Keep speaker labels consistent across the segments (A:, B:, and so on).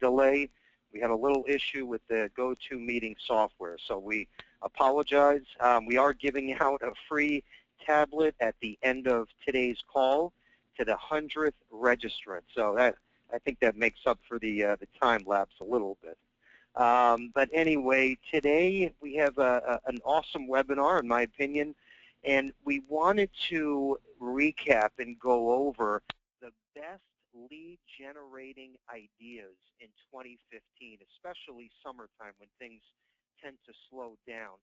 A: delay. We had a little issue with the GoToMeeting software, so we apologize. We are giving out a free tablet at the end of today's call to the 100th registrant. So I think that makes up for the time lapse a little bit. But anyway, today we have an awesome webinar, in my opinion, and we wanted to recap and go over the best lead generating ideas in 2015, especially summertime when things tend to slow down.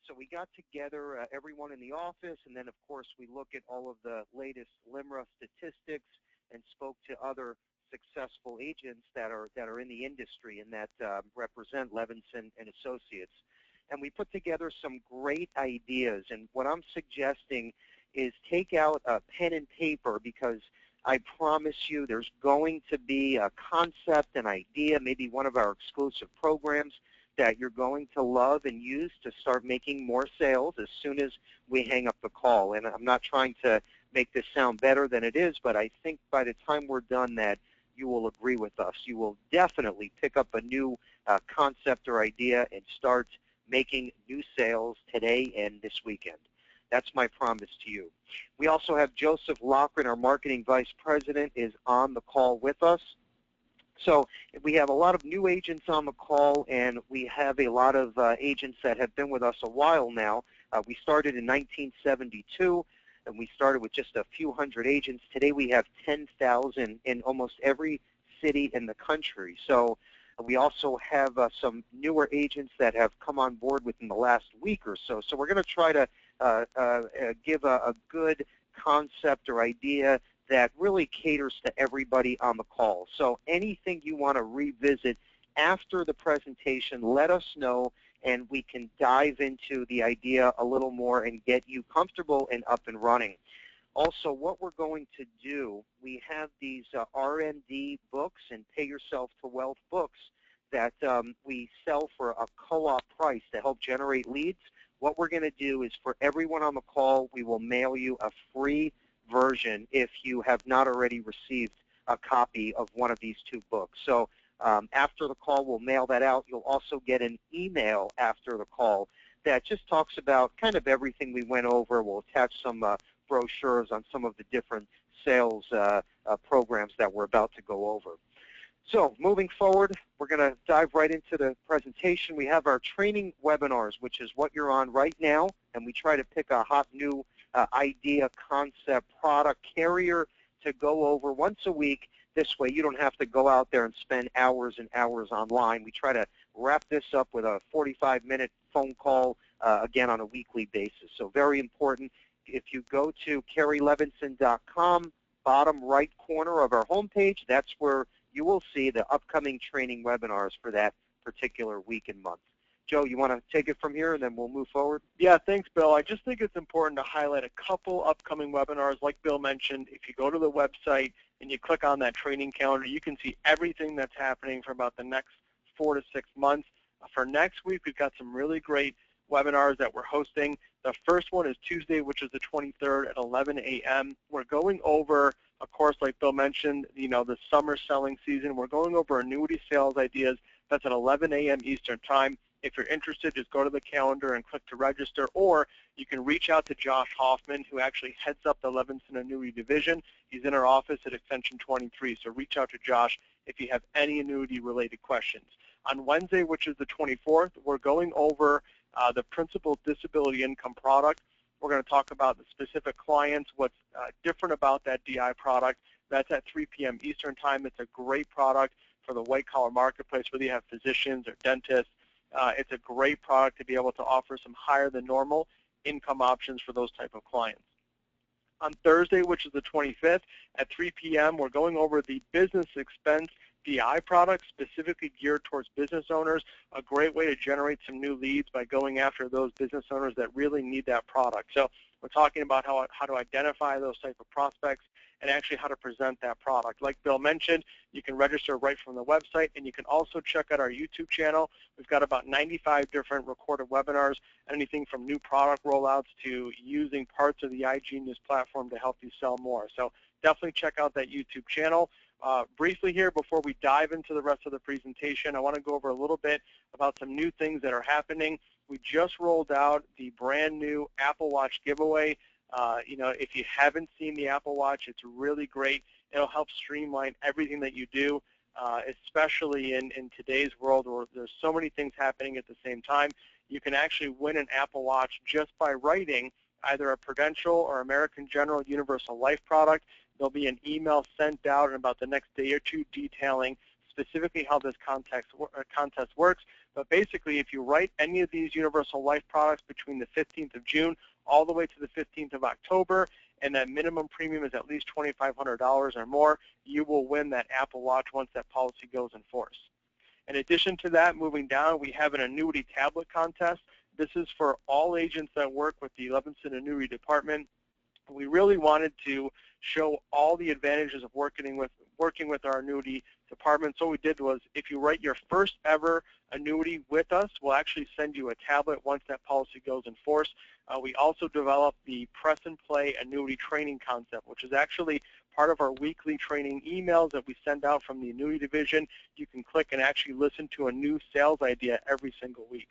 A: So we got together, everyone in the office, and then of course we look at all of the latest LIMRA statistics and spoke to other successful agents that are in the industry and that represent Levinson and Associates. And we put together some great ideas. And what I'm suggesting is take out a pen and paper, because I promise you there's going to be a concept, an idea, maybe one of our exclusive programs that you're going to love and use to start making more sales as soon as we hang up the call. And I'm not trying to make this sound better than it is, but I think by the time we're done that you will agree with us. You will definitely pick up a new concept or idea and start making new sales today and this weekend. That's my promise to you. We also have Joseph Loughran, our Marketing Vice President, is on the call with us. So we have a lot of new agents on the call, and we have a lot of agents that have been with us a while now. We started in 1972, and we started with just a few hundred agents. Today we have 10,000 in almost every city in the country. So we also have some newer agents that have come on board within the last week or so. So we're going to try to give a good concept or idea that really caters to everybody on the call. So anything you want to revisit after the presentation, let us know, and we can dive into the idea a little more and get you comfortable and up and running. Also, what we're going to do, we have these RMD books and Pay Yourself to Wealth books that we sell for a co-op price to help generate leads. What we're going to do is, for everyone on the call, we will mail you a free version if you have not already received a copy of one of these two books. So after the call, we'll mail that out. You'll also get an email after the call that just talks about kind of everything we went over. We'll attach some brochures on some of the different sales programs that we're about to go over. So moving forward, we're going to dive right into the presentation. We have our training webinars, which is what you're on right now, and we try to pick a hot new idea, concept, product, carrier to go over once a week. This way you don't have to go out there and spend hours and hours online. We try to wrap this up with a 45-minute phone call, again, on a weekly basis. So very important. If you go to KerryLevinson.com, bottom right corner of our homepage, that's where you will see the upcoming training webinars for that particular week and month. Joe, you want to take it from here, and then we'll move forward?
B: Yeah, thanks, Bill. I just think it's important to highlight a couple upcoming webinars. Like Bill mentioned, if you go to the website and you click on that training calendar, you can see everything that's happening for about the next 4 to 6 months. For next week, we've got some really great webinars that we're hosting. The first one is Tuesday, which is the 23rd at 11 a.m. We're going over, of course, like Bill mentioned, the summer selling season. We're going over annuity sales ideas. That's at 11 a.m. Eastern Time. If you're interested, just go to the calendar and click to register, or you can reach out to Josh Hoffman, who actually heads up the Levinson Annuity Division. He's in our office at extension 23, so reach out to Josh if you have any annuity-related questions. On Wednesday, which is the 24th, we're going over the Principal Disability Income product. We're going to talk about the specific clients, what's different about that DI product. That's at 3 p.m. Eastern Time. It's a great product for the white-collar marketplace, whether you have physicians or dentists. It's a great product to be able to offer some higher than normal income options for those type of clients. On Thursday, which is the 25th, at 3 p.m., we're going over the business expense DI product, specifically geared towards business owners. A great way to generate some new leads by going after those business owners that really need that product. So we're talking about how to identify those type of prospects and actually how to present that product. Like Bill mentioned, you can register right from the website, and you can also check out our YouTube channel. We've got about 95 different recorded webinars, anything from new product rollouts to using parts of the iGenius platform to help you sell more. So definitely check out that YouTube channel. briefly here, before we dive into the rest of the presentation, I want to go over a little bit about some new things that are happening. We just rolled out the brand new Apple Watch giveaway. If you haven't seen the Apple Watch, it's really great. It'll help streamline everything that you do, especially in today's world where there's so many things happening at the same time. You can actually win an Apple Watch just by writing either a Prudential or American General Universal Life product. There'll be an email sent out in about the next day or two detailing specifically how this contest works. But basically, if you write any of these Universal Life products between the 15th of June all the way to the 15th of October, and that minimum premium is at least $2,500 or more, you will win that Apple Watch once that policy goes in force. In addition to that, moving down, we have an annuity tablet contest. This is for all agents that work with the Levinson Annuity Department. We really wanted to show all the advantages of working with our annuity department. So what we did was, if you write your first ever annuity with us, we'll actually send you a tablet once that policy goes in force. We also developed the Press and Play annuity training concept, which is actually part of our weekly training emails that we send out from the annuity division. You can click and actually listen to a new sales idea every single week.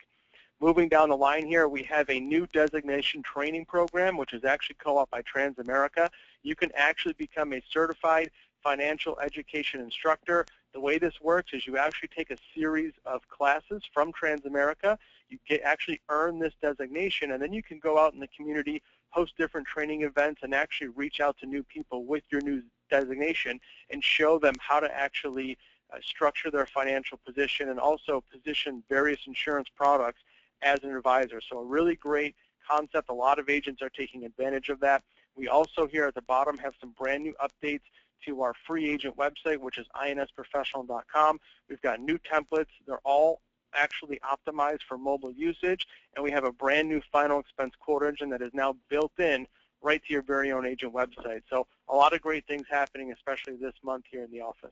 B: Moving down the line here, we have a new designation training program, which is actually co-op by Transamerica. You can actually become a certified financial education instructor. The way this works is you actually take a series of classes from Transamerica. You actually earn this designation, and then you can go out in the community, host different training events, and actually reach out to new people with your new designation and show them how to actually structure their financial position and also position various insurance products as an advisor. So a really great concept. A lot of agents are taking advantage of that. We also here at the bottom have some brand new updates to our free agent website, which is insprofessional.com. We've got new templates. They're all actually optimized for mobile usage, and we have a brand new final expense quote engine that is now built in right to your very own agent website. So a lot of great things happening, especially this month here in the office.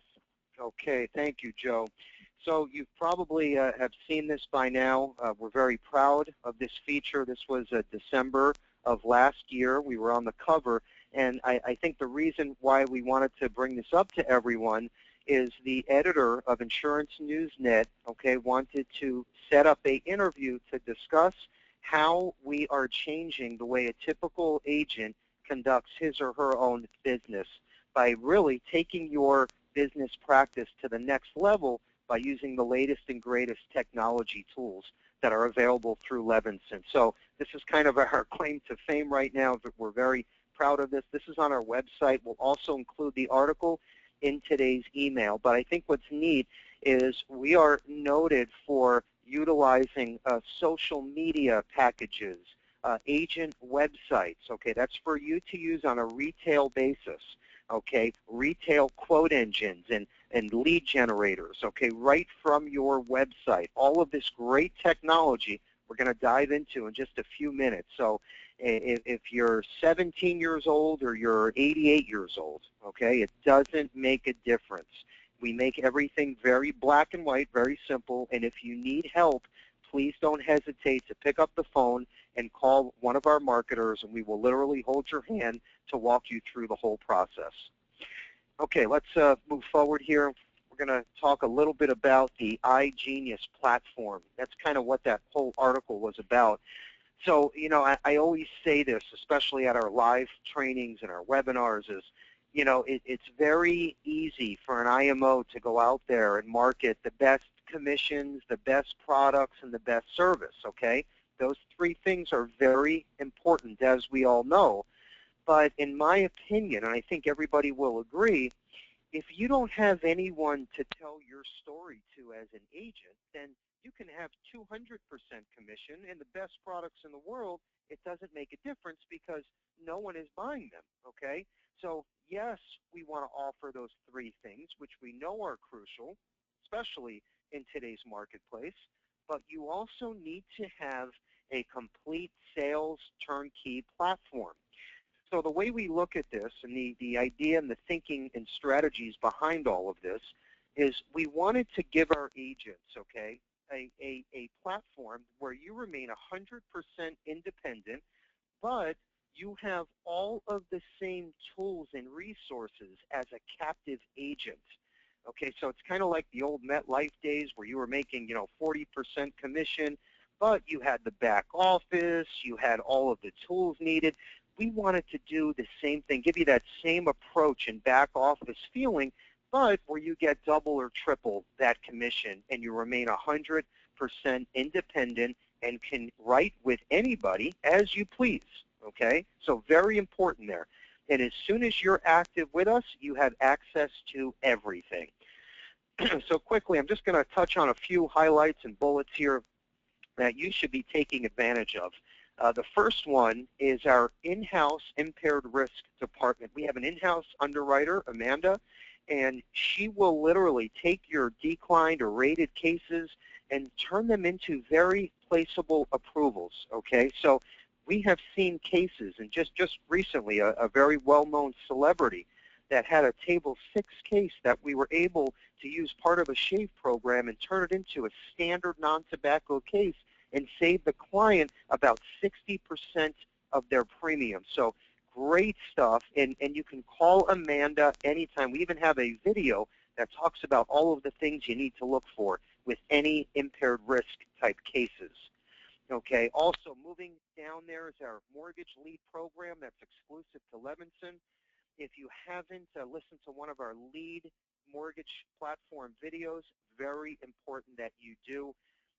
A: Okay, thank you, Joe. So you probably have seen this by now. We're very proud of this feature. This was December of last year. We were on the cover, and I think the reason why we wanted to bring this up to everyone is the editor of Insurance News Net, wanted to set up an interview to discuss how we are changing the way a typical agent conducts his or her own business by really taking your business practice to the next level by using the latest and greatest technology tools that are available through Levinson. So this is kind of our claim to fame right now. We're very proud of this. This is on our website. We'll also include the article in today's email. But I think what's neat is we are noted for utilizing social media packages, agent websites. That's for you to use on a retail basis. Retail quote engines and lead generators, right from your website. All of this great technology we're going to dive into in just a few minutes. So if you're 17 years old or you're 88 years old, it doesn't make a difference. We make everything very black and white, very simple, and if you need help, please don't hesitate to pick up the phone and call one of our marketers, and we will literally hold your hand to walk you through the whole process. Okay, let's move forward here. We're going to talk a little bit about the iGenius platform. That's kind of what that whole article was about. So, I always say this, especially at our live trainings and our webinars, is, it's very easy for an IMO to go out there and market the best commissions, the best products, and the best service, Those three things are very important, as we all know. But in my opinion, and I think everybody will agree, if you don't have anyone to tell your story to as an agent, then you can have 200% commission and the best products in the world. It doesn't make a difference because no one is buying them, So yes, we want to offer those three things, which we know are crucial, especially in today's marketplace. But you also need to have a complete sales turnkey platform. So the way we look at this, and the idea and the thinking and strategies behind all of this, is we wanted to give our agents, a platform where you remain 100% independent, but you have all of the same tools and resources as a captive agent. Okay, so it's kind of like the old MetLife days where you were making, 40% commission, but you had the back office, you had all of the tools needed. We wanted to do the same thing, give you that same approach and back office feeling, but where you get double or triple that commission and you remain 100% independent and can write with anybody as you please. Okay, so very important there. And as soon as you're active with us, you have access to everything. So quickly, I'm just going to touch on a few highlights and bullets here that you should be taking advantage of. The first one is our in-house impaired risk department. We have an in-house underwriter, Amanda, and she will literally take your declined or rated cases and turn them into very placeable approvals. Okay, so we have seen cases, and just recently, a very well-known celebrity that had a Table 6 case that we were able to use part of a SHAVE program and turn it into a standard non-tobacco case and save the client about 60% of their premium. So great stuff, and you can call Amanda anytime. We even have a video that talks about all of the things you need to look for with any impaired risk type cases. Okay, also moving down there is our mortgage lead program that's exclusive to Levinson. If you haven't listened to one of our lead mortgage platform videos, very important that you do.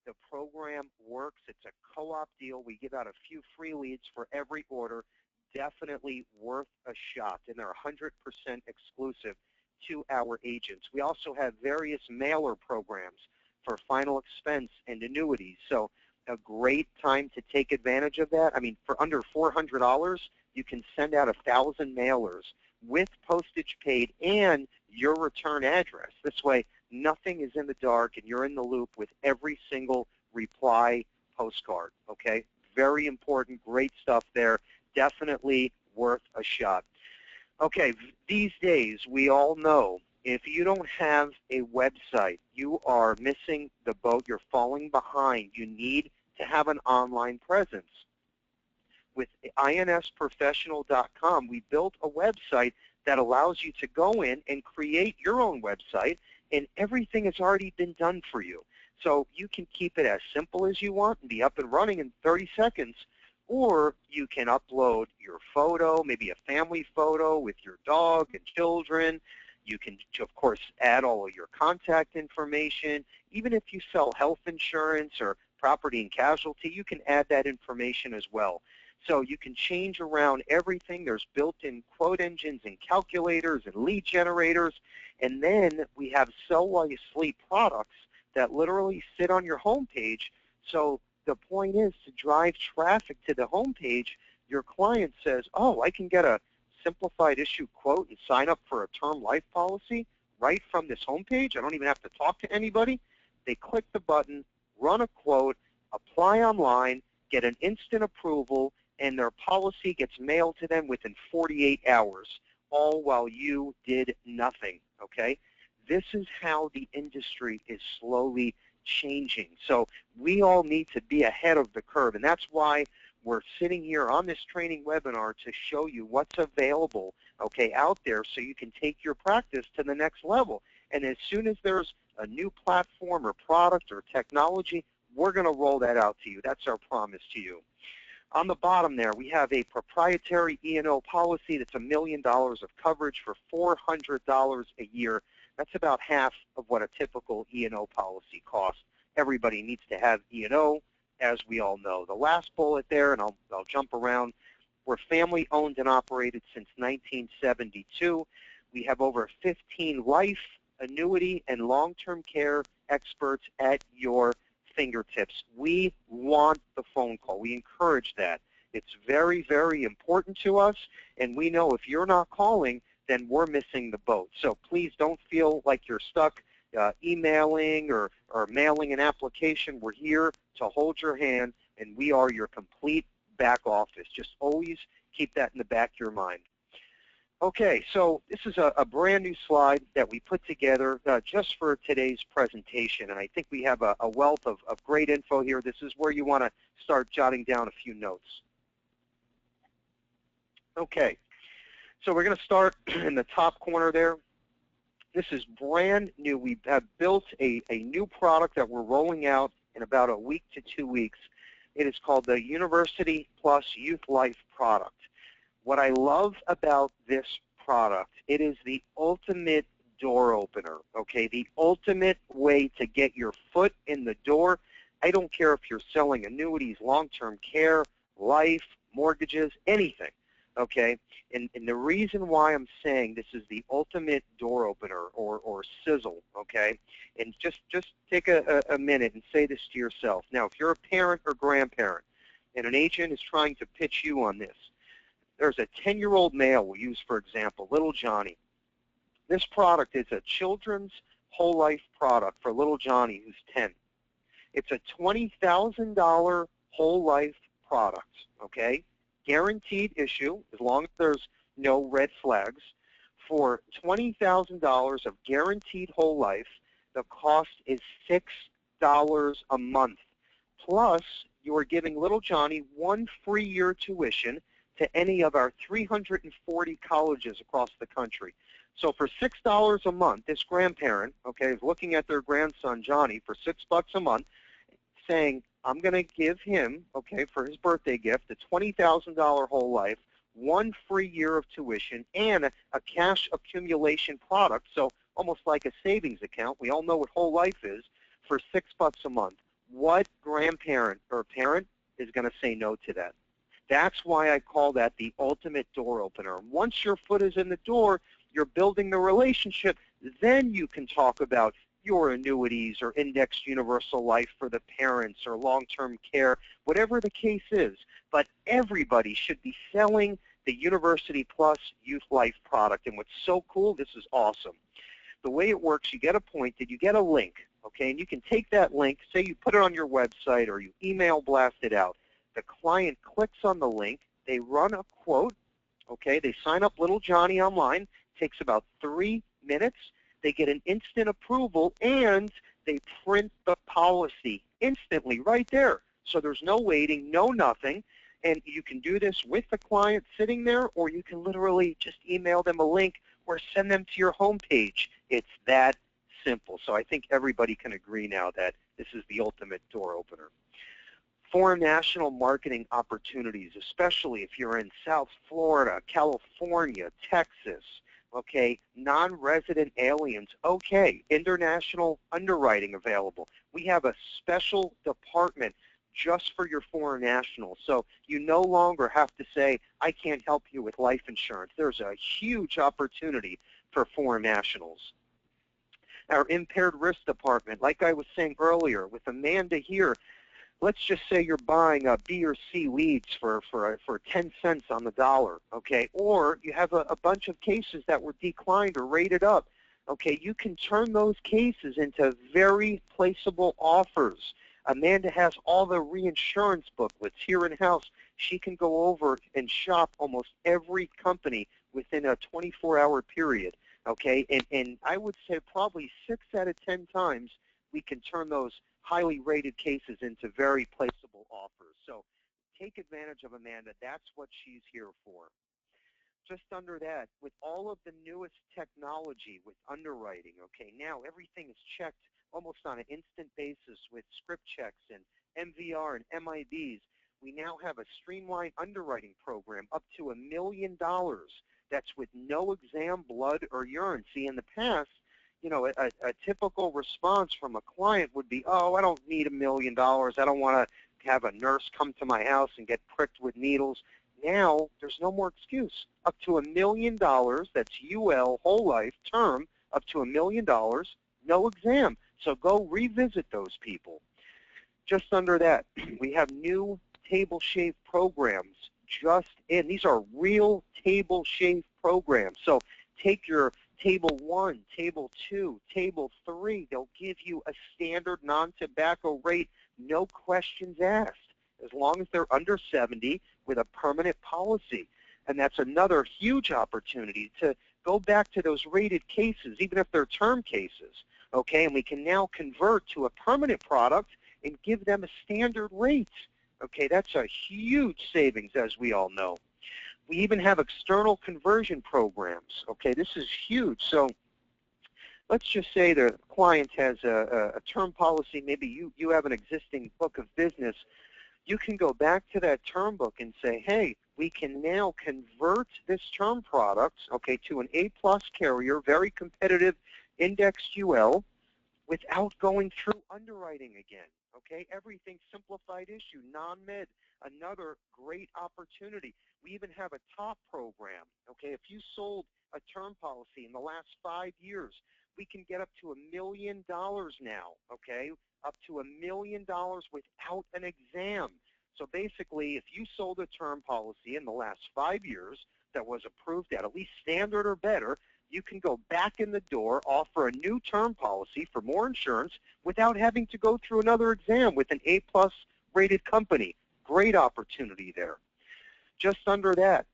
A: The program works. It's a co-op deal. We give out a few free leads for every order. Definitely worth a shot, and they're 100% exclusive to our agents. We also have various mailer programs for final expense and annuities. So a great time to take advantage of that. I mean, for under $400, you can send out 1,000 mailers with postage paid and your return address. This way, nothing is in the dark, and you're in the loop with every single reply postcard. Okay, very important, great stuff there. Definitely worth a shot. Okay, these days, we all know if you don't have a website, you are missing the boat. You're falling behind. You need to have an online presence. With insprofessional.com, we built a website that allows you to go in and create your own website, and everything has already been done for you. So you can keep it as simple as you want and be up and running in 30 seconds, or you can upload your photo, maybe a family photo with your dog and children. You can, of course, add all of your contact information. Even if you sell health insurance or property and casualty, you can add that information as well. So you can change around everything. There's built-in quote engines and calculators and lead generators. And then we have Sell While You Sleep products that literally sit on your home page. So the point is to drive traffic to the home page. Your client says, oh, I can get a simplified issue quote and sign up for a term life policy right from this home page. I don't even have to talk to anybody. They click the button, run a quote, apply online, get an instant approval, and their policy gets mailed to them within 48 hours, all while you did nothing, okay? This is how the industry is slowly changing. So we all need to be ahead of the curve, and that's why we're sitting here on this training webinar to show you what's available, okay, out there so you can take your practice to the next level. And as soon as there's a new platform or product or technology, we're going to roll that out to you. That's our promise to you. On the bottom there, we have a proprietary E&O policy that's $1 million of coverage for $400 a year. That's about half of what a typical E&O policy costs. Everybody needs to have E&O, as we all know. The last bullet there, and I'll jump around, we're family owned and operated since 1972. We have over 15 life, annuity, and long-term care experts at your fingertips. We want the phone call. We encourage that. It's very, very important to us, and we know if you're not calling, then we're missing the boat. So please don't feel like you're stuck emailing or mailing an application. We're here to hold your hand, and we are your complete back office. Just always keep that in the back of your mind. Okay, so this is a brand new slide that we put together just for today's presentation, and I think we have a wealth of great info here. This is where you want to start jotting down a few notes. Okay, so we're going to start in the top corner there. This is brand new. We have built a new product that we're rolling out in about a week to 2 weeks. It is called the University Plus Youth Life product. What I love about this product, it is the ultimate door opener, okay? The ultimate way to get your foot in the door. I don't care if you're selling annuities, long-term care, life, mortgages, anything, okay? And the reason why I'm saying this is the ultimate door opener or sizzle, okay? And just take a minute and say this to yourself. Now, if you're a parent or grandparent and an agent is trying to pitch you on this, there's a 10-year-old male we'll use, for example, little Johnny. This product is a children's whole life product for little Johnny who's 10. It's a $20,000 whole life product, okay? Guaranteed issue, as long as there's no red flags. For $20,000 of guaranteed whole life, the cost is $6 a month. Plus, you are giving little Johnny 1 free year tuition to any of our 340 colleges across the country. So for $6 a month, this grandparent, okay, is looking at their grandson, Johnny, for $6 a month, saying, I'm going to give him, okay, for his birthday gift, a $20,000 whole life, 1 free year of tuition, and a cash accumulation product, so almost like a savings account. We all know what whole life is, for $6 a month. What grandparent or parent is going to say no to that? That's why I call that the ultimate door opener. Once your foot is in the door, you're building the relationship, then you can talk about your annuities or indexed universal life for the parents or long-term care, whatever the case is. But everybody should be selling the University Plus Youth Life product. And what's so cool, this is awesome. The way it works, you get appointed, you get a link, okay, and you can take that link, say you put it on your website or you email blast it out. The client clicks on the link, they run a quote, okay, they sign up little Johnny online, takes about 3 minutes, they get an instant approval, and they print the policy instantly right there. So there's no waiting, no nothing, and you can do this with the client sitting there, or you can literally just email them a link or send them to your homepage. It's that simple. So I think everybody can agree now that this is the ultimate door opener. Foreign national marketing opportunities, especially if you're in South Florida, California, Texas, okay, non-resident aliens, okay, international underwriting available. We have a special department just for your foreign nationals. So you no longer have to say, I can't help you with life insurance. There's a huge opportunity for foreign nationals. Our impaired risk department, like I was saying earlier, with Amanda here, let's just say you're buying B or C leads for 10 cents on the dollar, okay? Or you have a bunch of cases that were declined or rated up, okay? You can turn those cases into very placeable offers. Amanda has all the reinsurance booklets here in-house. She can go over and shop almost every company within a 24-hour period, okay? And I would say probably 6 out of 10 times we can turn those highly rated cases into very placeable offers. So take advantage of Amanda. That's what she's here for. Just under that, with all of the newest technology with underwriting, okay, now everything is checked almost on an instant basis with script checks and MVR and MIBs. We now have a streamlined underwriting program up to $1 million. That's with no exam, blood, or urine. See, in the past, you know, a typical response from a client would be, oh, I don't need $1 million. I don't want to have a nurse come to my house and get pricked with needles. Now, there's no more excuse. Up to $1 million, that's UL, whole life, term, up to $1 million, no exam. So go revisit those people. Just under that, we have new table shave programs just in. These are real table shave programs. So take your Table 1, Table 2, Table 3. They'll give you a standard non-tobacco rate, no questions asked, as long as they're under 70 with a permanent policy. And that's another huge opportunity to go back to those rated cases, even if they're term cases, okay? And we can now convert to a permanent product and give them a standard rate, okay? That's a huge savings, as we all know. We even have external conversion programs. Okay, this is huge. So let's just say the client has a term policy. Maybe you have an existing book of business. You can go back to that term book and say, hey, we can now convert this term product, okay, to an A-plus carrier, very competitive indexed UL, without going through underwriting again. Okay, everything simplified issue, non-med, another great opportunity. We even have a top program. Okay, if you sold a term policy in the last 5 years, we can get up to $1 million now. Okay, up to $1 million without an exam. So basically, if you sold a term policy in the last 5 years that was approved at least standard or better, you can go back in the door, offer a new term policy for more insurance without having to go through another exam with an A-plus rated company. Great opportunity there. Just under that,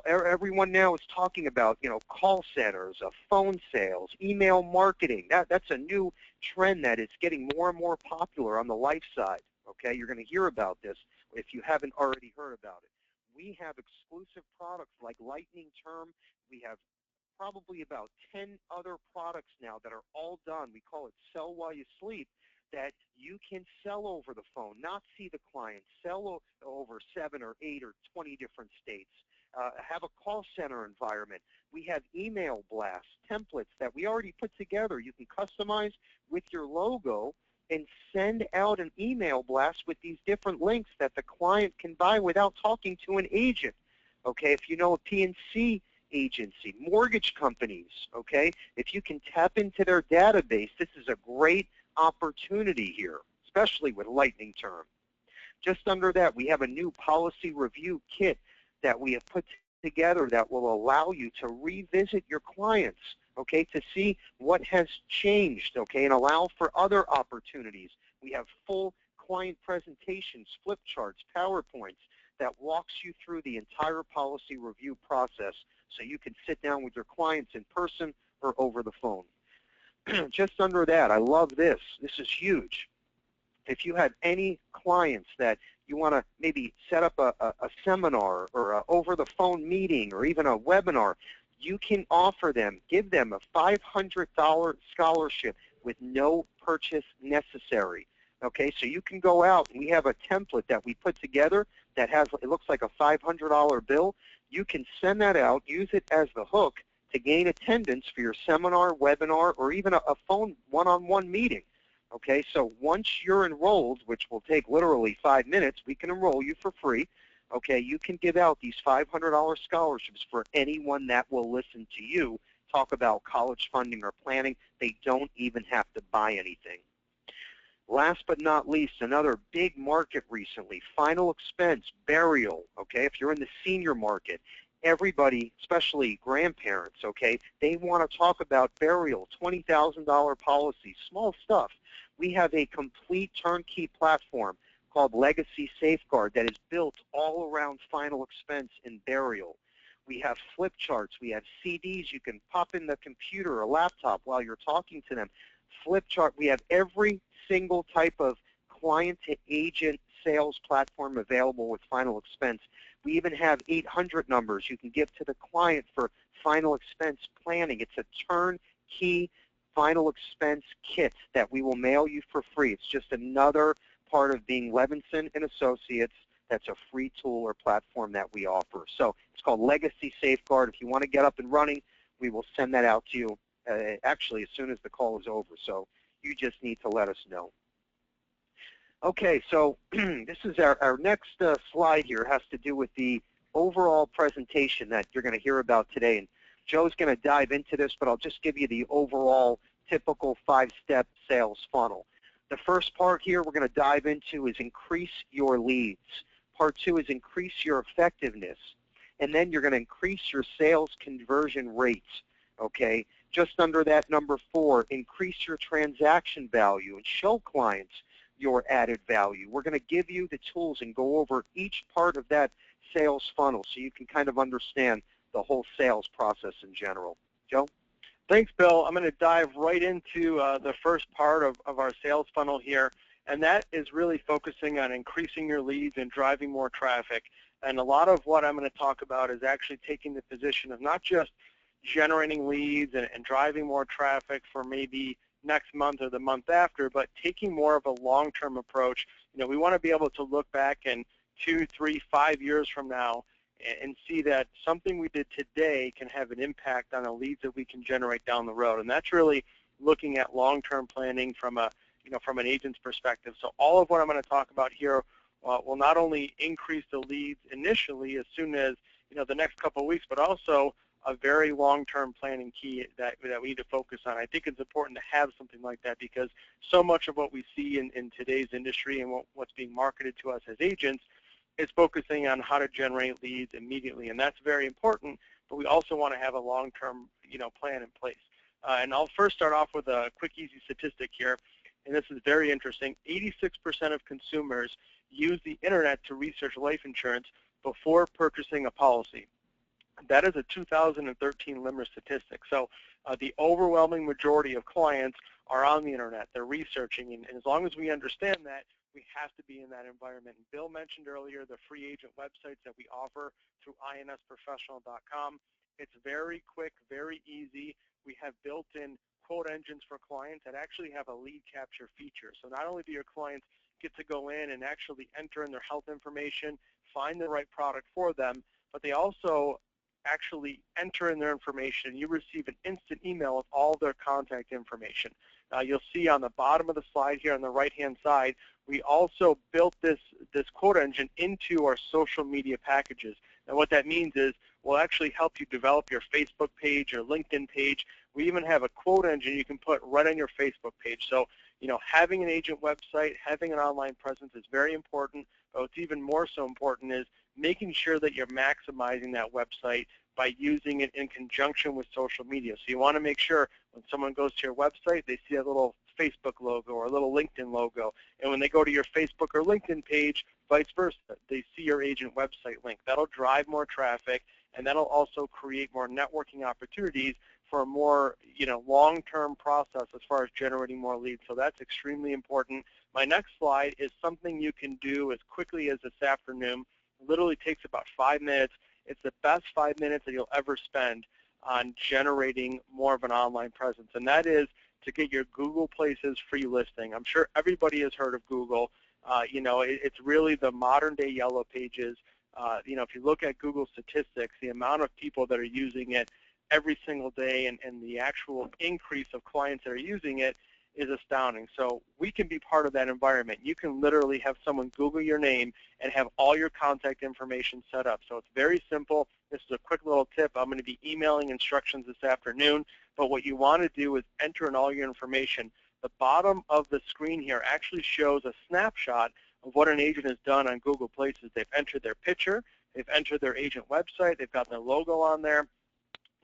A: everyone now is talking about, call centers, phone sales, email marketing. That's a new trend that is getting more and more popular on the life side. Okay, you're going to hear about this if you haven't already heard about it. We have exclusive products like Lightning Term. We have probably about 10 other products now that are all done. We call it Sell While You Sleep, that you can sell over the phone, not see the client, sell over 7 or 8 or 20 different states, have a call center environment. We have email blasts, templates that we already put together. You can customize with your logo and send out an email blast with these different links that the client can buy without talking to an agent. Okay, if you know a P&C agency, mortgage companies, okay, if you can tap into their database, this is a great opportunity here, especially with Lightning Term. Just under that, we have a new policy review kit that we have put together that will allow you to revisit your clients, okay, to see what has changed, okay, and allow for other opportunities. We have full client presentations, flip charts, PowerPoints that walks you through the entire policy review process so you can sit down with your clients in person or over the phone. Just under that, I love this. This is huge. If you have any clients that you want to maybe set up a seminar or a over-the-phone meeting or even a webinar, you can offer them, give them a $500 scholarship with no purchase necessary. Okay, so you can go out, and we have a template that we put together that has, it looks like a $500 bill. You can send that out, use it as the hook to gain attendance for your seminar, webinar, or even a phone one-on-one meeting. Okay, so once you're enrolled, which will take literally 5 minutes, we can enroll you for free. Okay, you can give out these $500 scholarships for anyone that will listen to you talk about college funding or planning. They don't even have to buy anything. Last but not least, another big market recently, final expense, burial. Okay, if you're in the senior market, everybody, especially grandparents, okay, they want to talk about burial, $20,000 policies, small stuff. We have a complete turnkey platform called Legacy Safeguard that is built all around final expense and burial. We have flip charts. We have CDs you can pop in the computer or laptop while you're talking to them. Flip chart. We have every single type of client-to-agent sales platform available with final expense. We even have 800 numbers you can give to the client for final expense planning. It's a turnkey final expense kit that we will mail you for free. It's just another part of being Levinson and Associates. That's a free tool or platform that we offer. So it's called Legacy Safeguard. If you want to get up and running, we will send that out to you actually as soon as the call is over. So you just need to let us know. Okay, so this is our next slide here. It has to do with the overall presentation that you're going to hear about today. And Joe's going to dive into this, but I'll just give you the overall typical 5-step sales funnel. The first part here we're going to dive into is increase your leads. Part 2 is increase your effectiveness. And then you're going to increase your sales conversion rates. Okay, just under that, number 4, increase your transaction value and show clients your added value. We're going to give you the tools and go over each part of that sales funnel so you can kind of understand the whole sales process in general. Joe?
B: Thanks, Bill. I'm going to dive right into the first part of our sales funnel here, and that is really focusing on increasing your leads and driving more traffic. And a lot of what I'm going to talk about is actually taking the position of not just generating leads and driving more traffic for maybe next month or the month after, but taking more of a long-term approach. We want to be able to look back in 2, 3, 5 years from now and see that something we did today can have an impact on the leads that we can generate down the road. And that's really looking at long-term planning from from an agent's perspective. So all of what I'm going to talk about here will not only increase the leads initially as soon as the next couple of weeks, but also a very long-term planning key that we need to focus on. I think it's important to have something like that because so much of what we see in today's industry and what's being marketed to us as agents is focusing on how to generate leads immediately, and that's very important. But we also want to have a long-term plan in place. And I'll first start off with a quick, easy statistic here, and this is very interesting. 86% of consumers use the internet to research life insurance before purchasing a policy. That is a 2013 LIMRA statistic. So the overwhelming majority of clients are on the internet. They're researching, and as long as we understand that, we have to be in that environment. And Bill mentioned earlier the free agent websites that we offer through insprofessional.com. It's very quick, very easy. We have built-in quote engines for clients that actually have a lead capture feature. So not only do your clients get to go in and actually enter in their health information, find the right product for them, but they also actually enter in their information. You receive an instant email with all their contact information. You'll see on the bottom of the slide here on the right-hand side, we also built this quote engine into our social media packages. And what that means is we'll actually help you develop your Facebook page or LinkedIn page. We even have a quote engine you can put right on your Facebook page. So, having an agent website, having an online presence is very important, but what's even more so important is making sure that you're maximizing that website by using it in conjunction with social media. So you want to make sure when someone goes to your website, they see a little Facebook logo or a little LinkedIn logo. And when they go to your Facebook or LinkedIn page, vice versa, they see your agent website link. That'll drive more traffic, and that'll also create more networking opportunities for a more long-term process as far as generating more leads. So that's extremely important. My next slide is something you can do as quickly as this afternoon. It literally takes about 5 minutes. It's the best 5 minutes that you'll ever spend on generating more of an online presence, and that is to get your Google Places free listing. I'm sure everybody has heard of Google. It's really the modern-day Yellow Pages. If you look at Google statistics, the amount of people that are using it every single day and the actual increase of clients that are using it is astounding. So we can be part of that environment. You can literally have someone Google your name and have all your contact information set up. So it's very simple. This is a quick little tip. I'm going to be emailing instructions this afternoon, but what you want to do is enter in all your information. The bottom of the screen here actually shows a snapshot of what an agent has done on Google Places. They've entered their picture, they've entered their agent website, they've got their logo on there.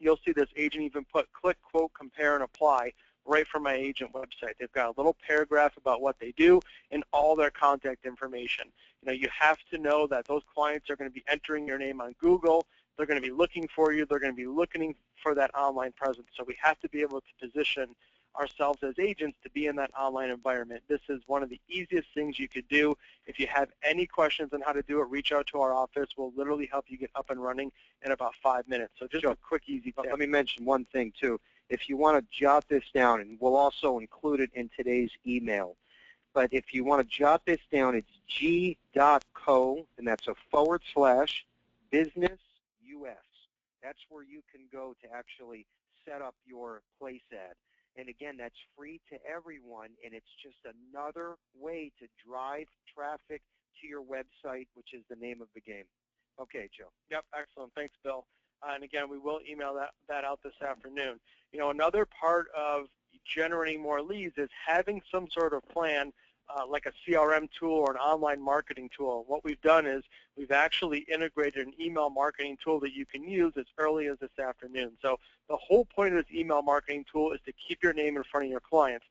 B: You'll see this agent even put click, quote, compare, and apply right from my agent website. They've got a little paragraph about what they do and all their contact information. You have to know that those clients are going to be entering your name on Google. They're going to be looking for you. They're going to be looking for that online presence. So we have to be able to position ourselves as agents to be in that online environment. This is one of the easiest things you could do. If you have any questions on how to do it, reach out to our office. We'll literally help you get up and running in about 5 minutes. So just a quick, easy tip.
A: Let me mention one thing, too. If you want to jot this down, and we'll also include it in today's email, but if you want to jot this down, it's g.co, and that's a / business US. That's where you can go to actually set up your place ad. And again, that's free to everyone, and it's just another way to drive traffic to your website, which is the name of the game. Okay, Joe.
B: Yep, excellent. Thanks, Bill. And again, we will email that out this afternoon. Another part of generating more leads is having some sort of plan, like a CRM tool or an online marketing tool. What we've done is we've actually integrated an email marketing tool that you can use as early as this afternoon. So the whole point of this email marketing tool is to keep your name in front of your clients.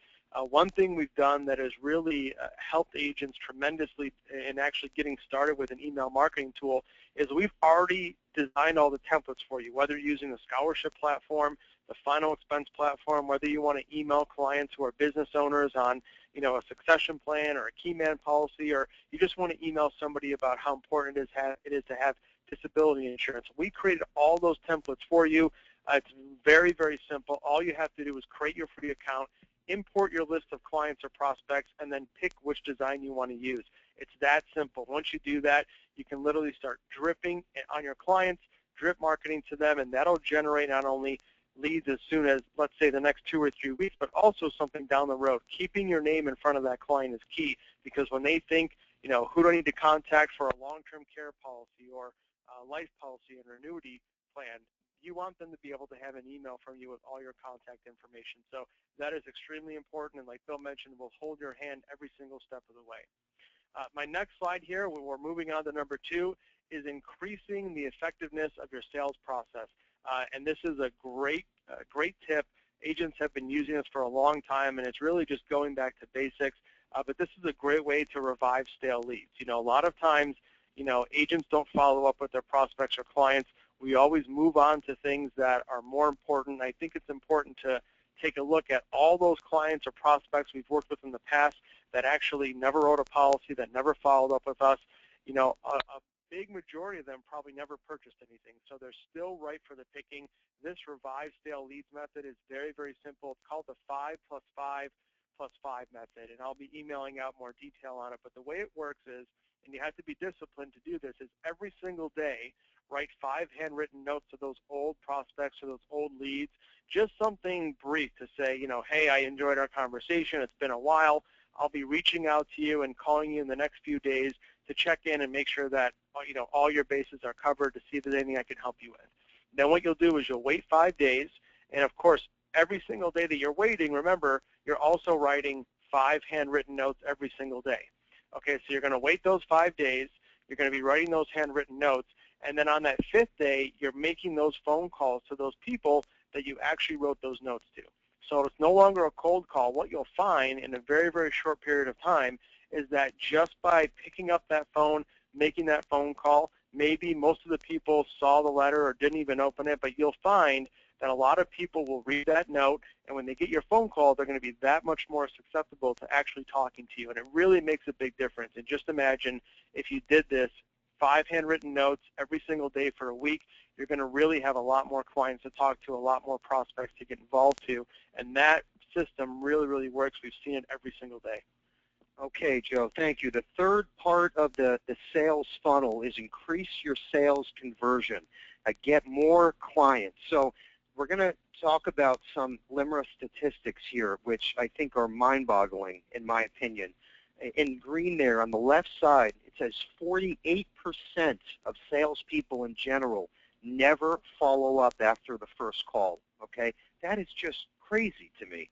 B: One thing we've done that has really helped agents tremendously in actually getting started with an email marketing tool is we've already designed all the templates for you, whether you're using the scholarship platform, the final expense platform, whether you want to email clients who are business owners on a succession plan or a key man policy, or you just want to email somebody about how important it is to have disability insurance. We created all those templates for you. It's very, very simple. All you have to do is create your free account, import your list of clients or prospects, and then pick which design you want to use. It's that simple. Once you do that, you can literally start dripping on your clients, drip marketing to them, and that'll generate not only leads as soon as, let's say, the next 2 or 3 weeks, but also something down the road. Keeping your name in front of that client is key, because when they think, who do I need to contact for a long-term care policy or a life policy and annuity plan, you want them to be able to have an email from you with all your contact information. So that is extremely important, and like Bill mentioned, we'll hold your hand every single step of the way. My next slide here, when we're moving on to number 2, is increasing the effectiveness of your sales process. And this is a great tip. Agents have been using this for a long time, and it's really just going back to basics. But this is a great way to revive stale leads. A lot of times, agents don't follow up with their prospects or clients. We always move on to things that are more important. I think it's important to take a look at all those clients or prospects we've worked with in the past that actually never wrote a policy, that never followed up with us. A big majority of them probably never purchased anything, so they're still ripe for the picking. This revive stale leads method is very, very simple. It's called the 5 + 5 + 5 method, and I'll be emailing out more detail on it. But the way it works is, and you have to be disciplined to do this, is every single day write 5 handwritten notes to those old prospects or those old leads, just something brief to say, hey, I enjoyed our conversation. It's been a while. I'll be reaching out to you and calling you in the next few days to check in and make sure that all your bases are covered, to see if there's anything I can help you with. Then what you'll do is you'll wait 5 days, and of course, every single day that you're waiting, remember, you're also writing 5 handwritten notes every single day. Okay, so you're going to wait those 5 days. You're going to be writing those handwritten notes, and then on that 5th day, you're making those phone calls to those people that you actually wrote those notes to. So it's no longer a cold call. What you'll find in a very, very short period of time is that just by picking up that phone, making that phone call, maybe most of the people saw the letter or didn't even open it, but you'll find that a lot of people will read that note, and when they get your phone call, they're going to be that much more susceptible to actually talking to you, and it really makes a big difference. And just imagine if you did this 5 handwritten notes every single day for a week, you're going to really have a lot more clients to talk to, a lot more prospects to get involved to, and that system really, really works. We've seen it every single day.
A: Okay, Joe, thank you. The third part of the sales funnel is increase your sales conversion, get more clients. So we're going to talk about some LIMRA statistics here, which I think are mind-boggling, in my opinion. In green there on the left side, it says 48% of salespeople in general never follow up after the first call. Okay, that is just crazy to me.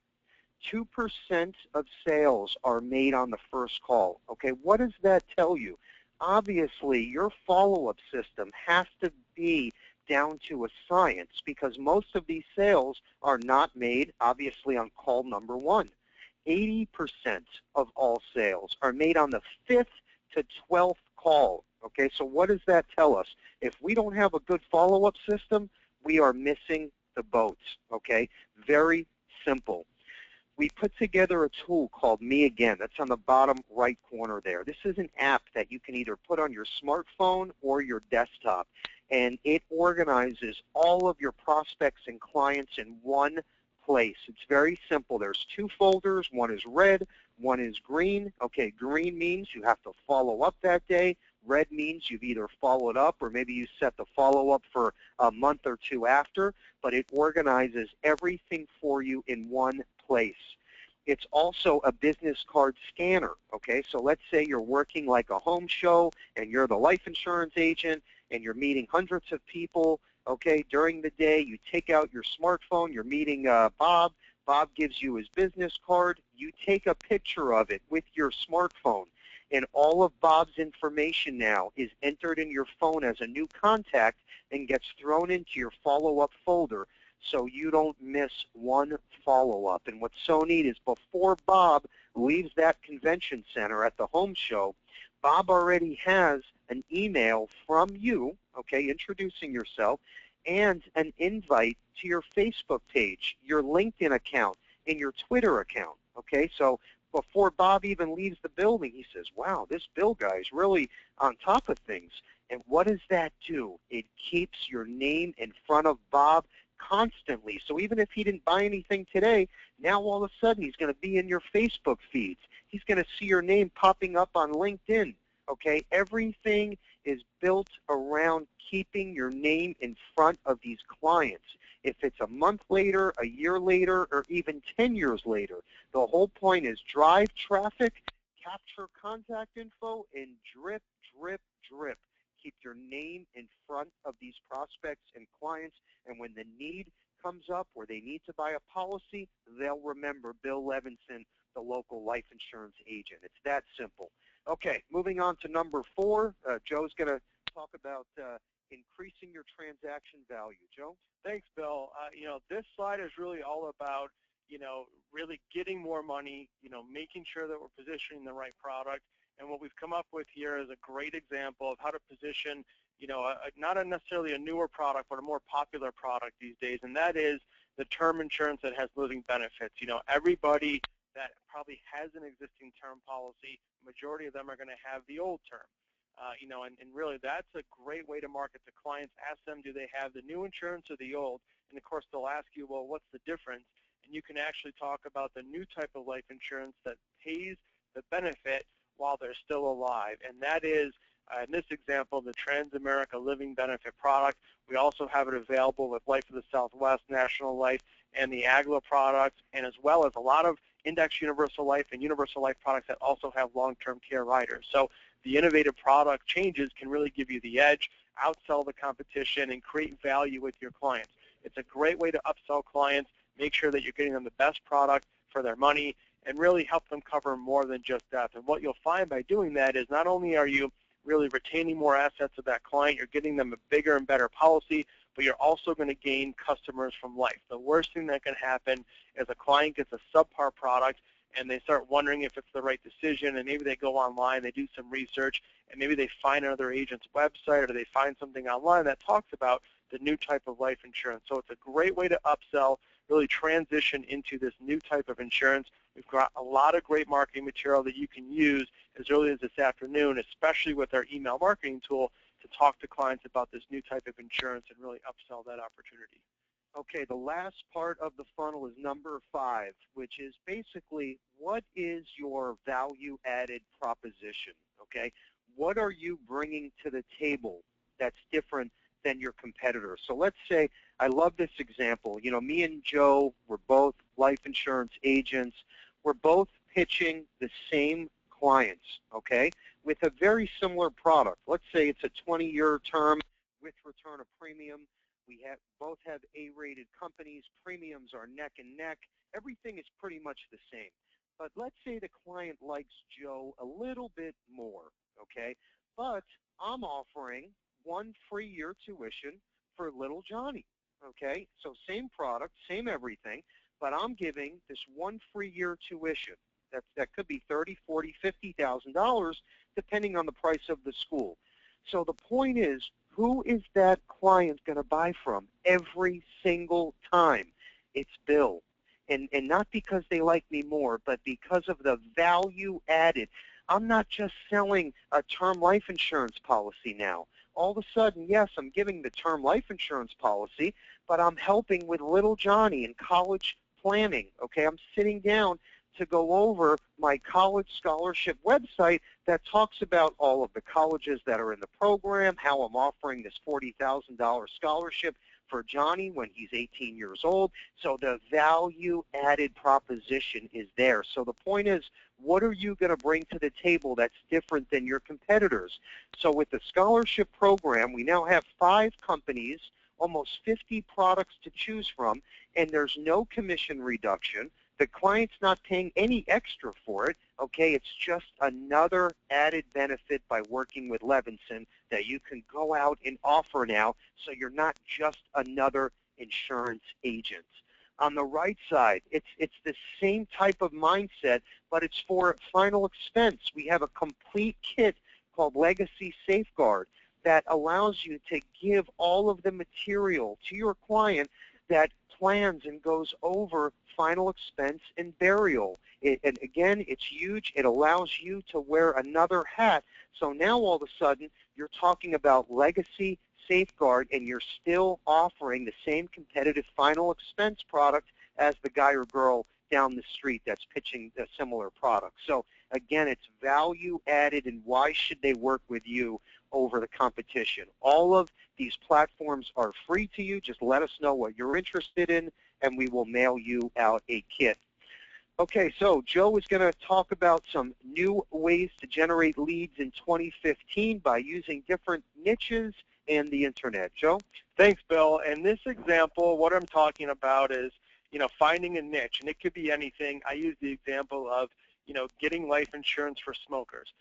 A: 2% of sales are made on the first call. Okay, what does that tell you? Obviously, your follow-up system has to be down to a science, because most of these sales are not made, obviously, on call number 1. 80% of all sales are made on the 5th to 12th call. Okay, so what does that tell us? If we don't have a good follow-up system, we are missing the boat. Okay, very simple. We put together a tool called Me Again. That's on the bottom right corner there. This is an app that you can either put on your smartphone or your desktop, and it organizes all of your prospects and clients in one place. It's very simple. There's 2 folders. One is red, one is green. Okay, green means you have to follow up that day. Red means you've either followed up or maybe you set the follow-up for a month or 2 after, but it organizes everything for you in one place. It's also a business card scanner, okay? So let's say you're working like a home show and you're the life insurance agent and you're meeting hundreds of people, okay? During the day, you take out your smartphone, you're meeting Bob. Bob gives you his business card. You take a picture of it with your smartphone, and all of Bob's information now is entered in your phone as a new contact and gets thrown into your follow-up folder, so you don't miss one follow-up. And what's so neat is before Bob leaves that convention center at the home show, Bob already has an email from you, okay, introducing yourself, and an invite to your Facebook page, your LinkedIn account, and your Twitter account, okay? So before Bob even leaves the building, he says, wow, this Bill guy is really on top of things. And what does that do? It keeps your name in front of Bob constantly. So even if he didn't buy anything today, now all of a sudden he's going to be in your Facebook feeds. He's going to see your name popping up on LinkedIn. Okay? Everything is built around keeping your name in front of these clients. If it's a month later, a year later, or even 10 years later, the whole point is drive traffic, capture contact info, and drip, drip, drip. Keep your name in front of these prospects and clients, and when the need comes up where they need to buy a policy, they'll remember Bill Levinson, the local life insurance agent. It's that simple. Okay, moving on to number 4. Joe's going to talk about increasing your transaction value. Joe?
B: Thanks, Bill. This slide is really all about, really getting more money, making sure that we're positioning the right product. And what we've come up with here is a great example of how to position, not necessarily a newer product, but a more popular product these days, and that is the term insurance that has living benefits. Everybody that probably has an existing term policy, majority of them are going to have the old term. And really that's a great way to market to clients. Ask them, do they have the new insurance or the old? And of course they'll ask you, well, what's the difference? And you can actually talk about the new type of life insurance that pays the benefit while they're still alive. And that is, in this example, the Transamerica Living Benefit product. We also have it available with Life of the Southwest, National Life, and the AGLA products, and as well as a lot of Index Universal Life and Universal Life products that also have long-term care riders. So the innovative product changes can really give you the edge, outsell the competition, and create value with your clients. It's a great way to upsell clients, make sure that you're getting them the best product for their money, and really help them cover more than just death. And what you'll find by doing that is not only are you really retaining more assets of that client, you're getting them a bigger and better policy, but you're also going to gain customers from life. The worst thing that can happen is a client gets a subpar product and they start wondering if it's the right decision, and maybe they go online, they do some research, and maybe they find another agent's website or they find something online that talks about the new type of life insurance. So it's a great way to upsell, really transition into this new type of insurance. We've got a lot of great marketing material that you can use as early as this afternoon, especially with our email marketing tool, to talk to clients about this new type of insurance and really upsell that opportunity.
A: Okay, the last part of the funnel is number 5, which is basically what is your value-added proposition, okay? What are you bringing to the table that's different than your competitors? So let's say, I love this example. Me and Joe, we're both life insurance agents. We're both pitching the same clients, okay, with a very similar product. Let's say it's a 20-year term with return of premium. We both have A-rated companies. Premiums are neck and neck. Everything is pretty much the same. But let's say the client likes Joe a little bit more, okay? But I'm offering 1 free year tuition for little Johnny, okay? So same product, same everything, but I'm giving this 1 free year tuition. That could be $30,000, $40,000, $50,000, depending on the price of the school. So the point is, who is that client going to buy from every single time? It's Bill. And not because they like me more, but because of the value added. I'm not just selling a term life insurance policy now. All of a sudden, yes, I'm giving the term life insurance policy, but I'm helping with little Johnny in college planning. Okay, I'm sitting down to go over my college scholarship website that talks about all of the colleges that are in the program, how I'm offering this $40,000 scholarship for Johnny when he's 18 years old. So the value-added proposition is there. So the point is, what are you going to bring to the table that's different than your competitors? So with the scholarship program, we now have 5 companies, almost 50 products to choose from, and there's no commission reduction. The client's not paying any extra for it, okay? It's just another added benefit by working with Levinson that you can go out and offer now, so you're not just another insurance agent. On the right side, it's the same type of mindset, but it's for final expense. We have a complete kit called Legacy Safeguard that allows you to give all of the material to your client that plans and goes over final expense and burial. And again, it's huge. It allows you to wear another hat. So now all of a sudden, you're talking about legacy, safeguard, and you're still offering the same competitive final expense product as the guy or girl down the street that's pitching a similar product. So again, it's value added, and why should they work with you over the competition? All of these platforms are free to you. Just let us know what you're interested in, and we will mail you out a kit. Okay, so Joe is going to talk about some new ways to generate leads in 2015 by using different niches and the internet. Joe?
B: Thanks, Bill. In this example, what I'm talking about is, finding a niche, and it could be anything. I use the example of, getting life insurance for smokers.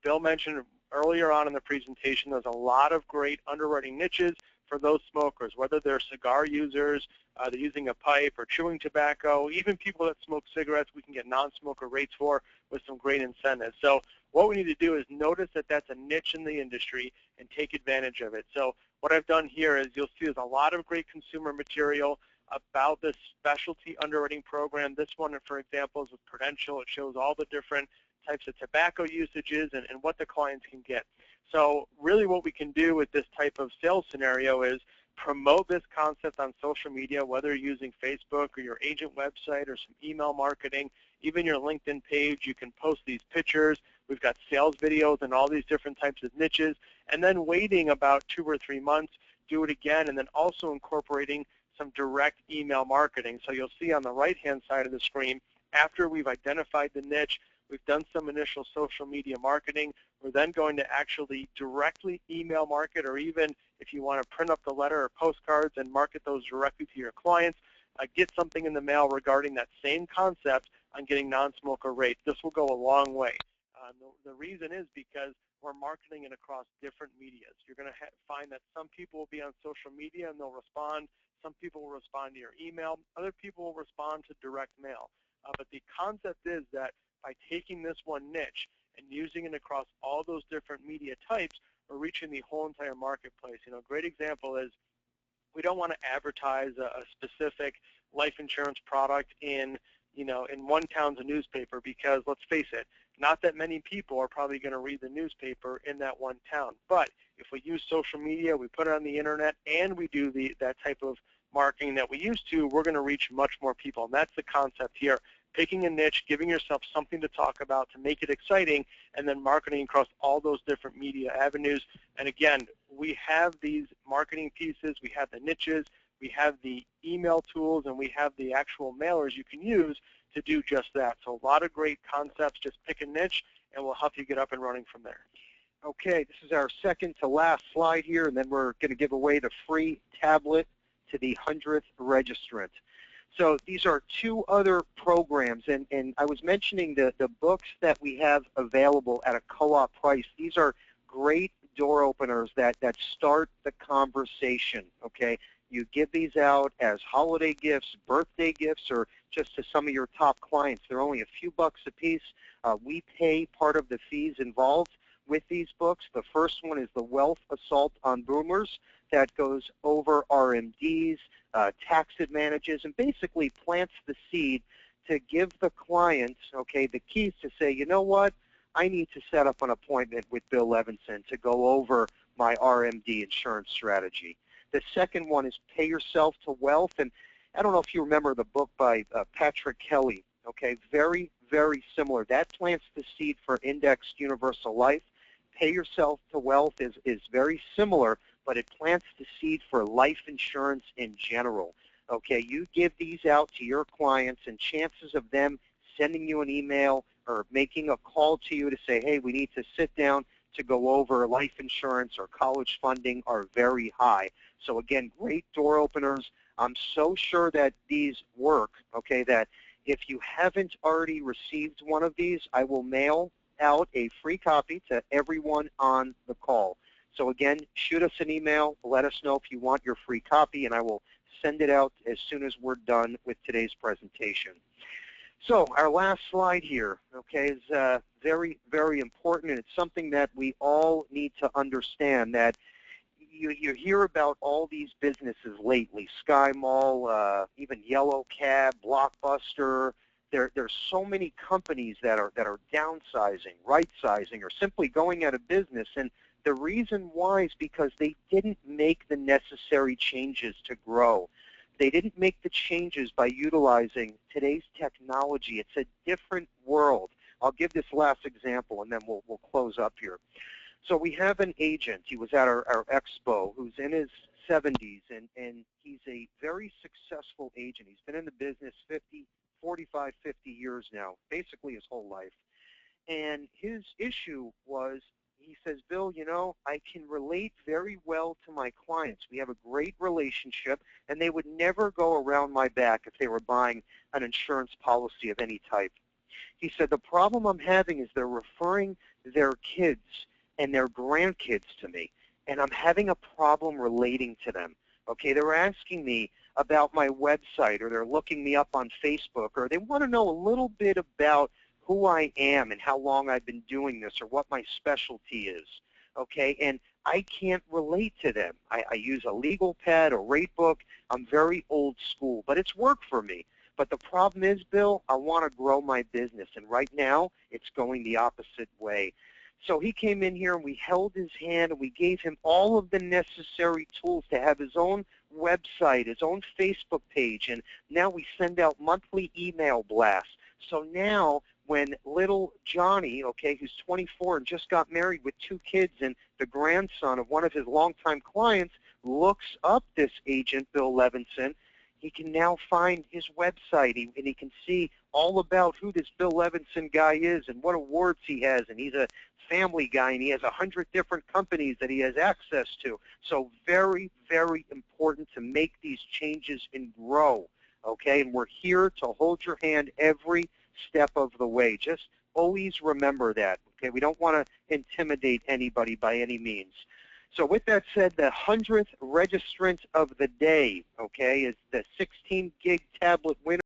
B: Bill mentioned earlier on in the presentation, there's a lot of great underwriting niches for those smokers, whether they're cigar users, they're using a pipe or chewing tobacco, even people that smoke cigarettes, we can get non-smoker rates for with some great incentives. So what we need to do is notice that that's a niche in the industry and take advantage of it. So what I've done here is you'll see there's a lot of great consumer material about this specialty underwriting program. This one, for example, is with Prudential. It shows all the different types of tobacco usages and what the clients can get. So really what we can do with this type of sales scenario is promote this concept on social media, whether you're using Facebook or your agent website or some email marketing, even your LinkedIn page. You can post these pictures. We've got sales videos and all these different types of niches, and then waiting about 2 or 3 months, do it again, and then also incorporating some direct email marketing. So you'll see on the right-hand side of the screen, after we've identified the niche, we've done some initial social media marketing, we're then going to actually directly email market, or even if you want to print up the letter or postcards and market those directly to your clients, get something in the mail regarding that same concept on getting non-smoker rates. This will go a long way. The reason is because we're marketing it across different medias. You're going to find that some people will be on social media and they'll respond. Some people will respond to your email. Other people will respond to direct mail. But the concept is that by taking this one niche and using it across all those different media types, we're reaching the whole entire marketplace. A great example is we don't want to advertise a specific life insurance product in one town's newspaper, because let's face it, not that many people are probably going to read the newspaper in that one town. But if we use social media, we put it on the internet, and we do that type of marketing that we used to, we're going to reach much more people. And that's the concept here. Picking a niche, giving yourself something to talk about to make it exciting, and then marketing across all those different media avenues. And again, we have these marketing pieces, we have the niches, we have the email tools, and we have the actual mailers you can use to do just that. So a lot of great concepts. Just pick a niche, and we'll help you get up and running from there.
A: Okay, this is our second to last slide here, and then we're going to give away the free tablet to the 100th registrant. So these are 2 other programs, and I was mentioning the books that we have available at a co-op price. These are great door openers that start the conversation, okay? You give these out as holiday gifts, birthday gifts, or just to some of your top clients. They're only a few bucks a piece. We pay part of the fees involved with these books. The first one is The Wealth Assault on Boomers, that goes over RMDs, tax advantages, and basically plants the seed to give the clients, okay, the keys to say, you know what, I need to set up an appointment with Bill Levinson to go over my RMD insurance strategy. The second one is Pay Yourself to Wealth, and I don't know if you remember the book by Patrick Kelly, okay, very, very similar. That plants the seed for Indexed Universal Life. Pay Yourself to Wealth is very similar, but it plants the seed for life insurance in general. Okay, you give these out to your clients, and chances of them sending you an email or making a call to you to say, hey, we need to sit down to go over life insurance or college funding are very high. So again, great door openers. I'm so sure that these work, okay, that if you haven't already received one of these, I will mail out a free copy to everyone on the call. So again, shoot us an email, let us know if you want your free copy, and I will send it out as soon as we're done with today's presentation. So our last slide here, okay, is very, very important, and it's something that we all need to understand, that you hear about all these businesses lately, Sky Mall, even Yellow Cab, Blockbuster, There's so many companies that are downsizing, right-sizing, or simply going out of business, and the reason why is because they didn't make the necessary changes to grow. They didn't make the changes by utilizing today's technology. It's a different world. I'll give this last example, and then we'll close up here. So we have an agent. He was at our expo who's in his 70s, and he's a very successful agent. He's been in the business 45, 50 years now, basically his whole life. And his issue was, he says, Bill, you know, I can relate very well to my clients. We have a great relationship, and they would never go around my back if they were buying an insurance policy of any type. He said, the problem I'm having is they're referring their kids and their grandkids to me, and I'm having a problem relating to them. Okay, they're asking me about my website, or they're looking me up on Facebook, or they want to know a little bit about who I am and how long I've been doing this, or what my specialty is. Okay, and I can't relate to them. I use a legal pad, a rate book. I'm very old school, but it's worked for me. But the problem is, Bill, I want to grow my business, and right now it's going the opposite way. So he came in here and we held his hand and we gave him all of the necessary tools to have his own website, his own Facebook page, and now we send out monthly email blasts. So now when little Johnny, okay, who's 24 and just got married with 2 kids and the grandson of one of his longtime clients, looks up this agent, Bill Levinson, he can now find his website, and he can see all about who this Bill Levinson guy is and what awards he has, and he's a family guy, and he has 100 different companies that he has access to. So very, very important to make these changes and grow, okay? And we're here to hold your hand every step of the way. Just always remember that, okay? We don't want to intimidate anybody by any means. So with that said, the 100th registrant of the day, okay, is the 16 gig tablet winner.